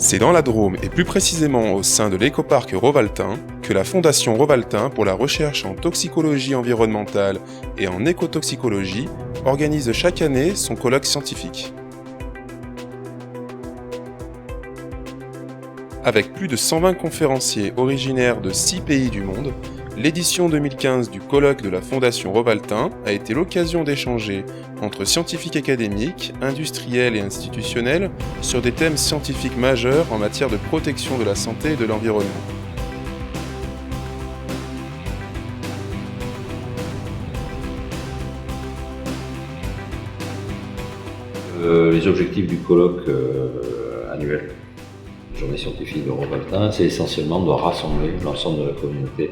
C'est dans la Drôme et plus précisément au sein de l'écoparc Rovaltain que la Fondation Rovaltain pour la recherche en toxicologie environnementale et en écotoxicologie organise chaque année son colloque scientifique. Avec plus de 120 conférenciers originaires de 6 pays du monde, l'édition 2015 du colloque de la Fondation Rovaltain a été l'occasion d'échanger entre scientifiques académiques, industriels et institutionnels sur des thèmes scientifiques majeurs en matière de protection de la santé et de l'environnement. Les objectifs du colloque annuel, journée scientifique de Rovaltain, c'est essentiellement de rassembler l'ensemble de la communauté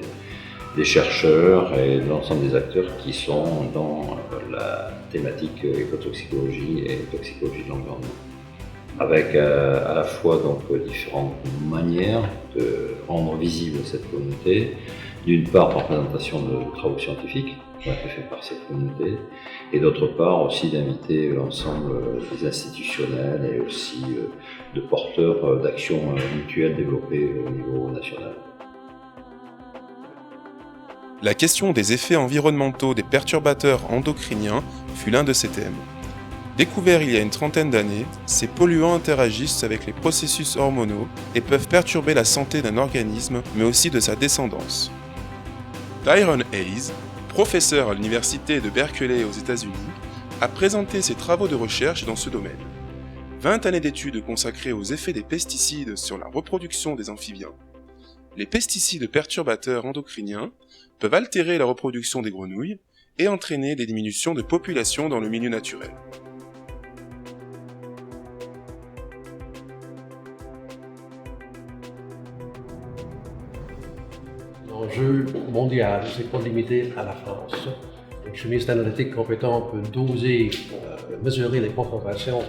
des chercheurs et de l'ensemble des acteurs qui sont dans la thématique écotoxicologie et toxicologie de l'environnement. Avec à la fois donc différentes manières de rendre visible cette communauté, d'une part par présentation de travaux scientifiques qui ont été faits par cette communauté, et d'autre part aussi d'inviter l'ensemble des institutionnels et aussi de porteurs d'actions mutuelles développées au niveau national. La question des effets environnementaux des perturbateurs endocriniens fut l'un de ces thèmes. Découverts il y a une trentaine d'années, ces polluants interagissent avec les processus hormonaux et peuvent perturber la santé d'un organisme, mais aussi de sa descendance. Tyrone Hayes, professeur à l'université de Berkeley aux États-Unis, a présenté ses travaux de recherche dans ce domaine. 20 années d'études consacrées aux effets des pesticides sur la reproduction des amphibiens. Les pesticides perturbateurs endocriniens peuvent altérer la reproduction des grenouilles et entraîner des diminutions de population dans le milieu naturel. L'enjeu mondial, c'est pas limité à la France. Une chimiste analytique compétent peut doser, mesurer les concentrations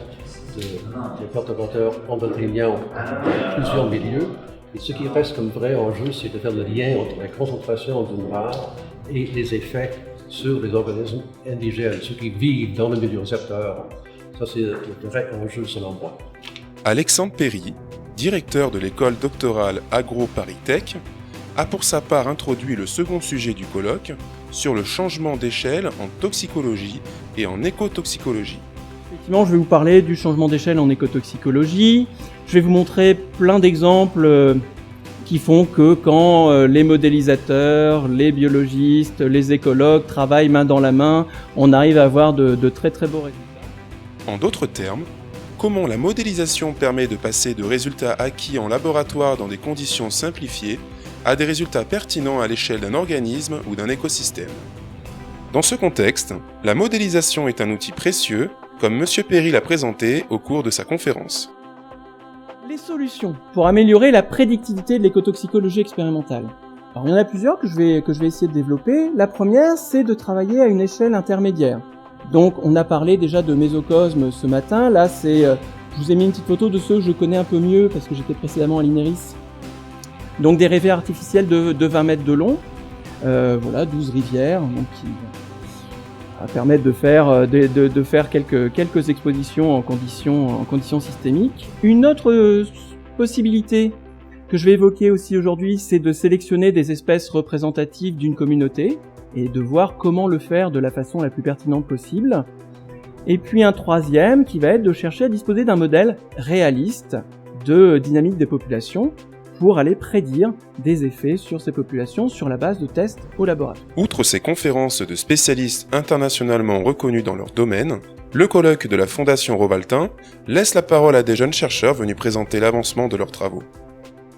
des perturbateurs endocriniens dans plusieurs milieux. Et ce qui reste comme vrai enjeu, c'est de faire le lien entre la concentration d'une part et les effets sur les organismes indigènes, ceux qui vivent dans le milieu récepteur. Ça, c'est le vrai enjeu selon moi. Alexandre Perry, directeur de l'école doctorale Agro-Paris-Tech, a pour sa part introduit le second sujet du colloque sur le changement d'échelle en toxicologie et en écotoxicologie. Effectivement, je vais vous parler du changement d'échelle en écotoxicologie. Je vais vous montrer plein d'exemples qui font que quand les modélisateurs, les biologistes, les écologues travaillent main dans la main, on arrive à avoir de très très beaux résultats. En d'autres termes, comment la modélisation permet de passer de résultats acquis en laboratoire dans des conditions simplifiées à des résultats pertinents à l'échelle d'un organisme ou d'un écosystème. Dans ce contexte, la modélisation est un outil précieux, comme M. Perry l'a présenté au cours de sa conférence. Les solutions pour améliorer la prédictivité de l'écotoxicologie expérimentale. Alors, il y en a plusieurs que je vais essayer de développer. La première, c'est de travailler à une échelle intermédiaire. Donc, on a parlé déjà de mésocosme ce matin. Là, je vous ai mis une petite photo de ceux que je connais un peu mieux parce que j'étais précédemment à l'INERIS. Donc, des rivières artificielles de 20 mètres de long. 12 rivières, donc qui permettent de faire quelques expositions en conditions systémiques. Une autre possibilité que je vais évoquer aussi aujourd'hui, c'est de sélectionner des espèces représentatives d'une communauté et de voir comment le faire de la façon la plus pertinente possible. Et puis un troisième qui va être de chercher à disposer d'un modèle réaliste de dynamique des populations pour aller prédire des effets sur ces populations sur la base de tests au laboratoire. Outre ces conférences de spécialistes internationalement reconnus dans leur domaine, le colloque de la Fondation Rovaltain laisse la parole à des jeunes chercheurs venus présenter l'avancement de leurs travaux.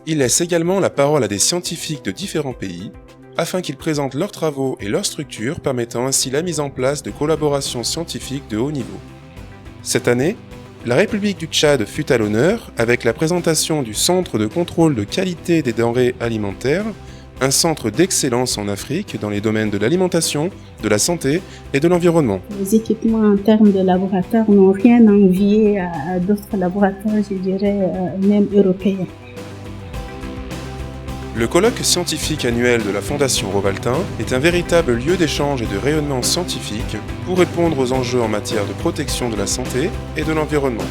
Il laisse également la parole à des scientifiques de différents pays, afin qu'ils présentent leurs travaux et leurs structures permettant ainsi la mise en place de collaborations scientifiques de haut niveau. Cette année, la République du Tchad fut à l'honneur avec la présentation du Centre de contrôle de qualité des denrées alimentaires, un centre d'excellence en Afrique dans les domaines de l'alimentation, de la santé et de l'environnement. Les équipements en termes de laboratoire n'ont rien à envier à d'autres laboratoires, je dirais, même européens. Le colloque scientifique annuel de la Fondation Rovaltain est un véritable lieu d'échange et de rayonnement scientifique pour répondre aux enjeux en matière de protection de la santé et de l'environnement.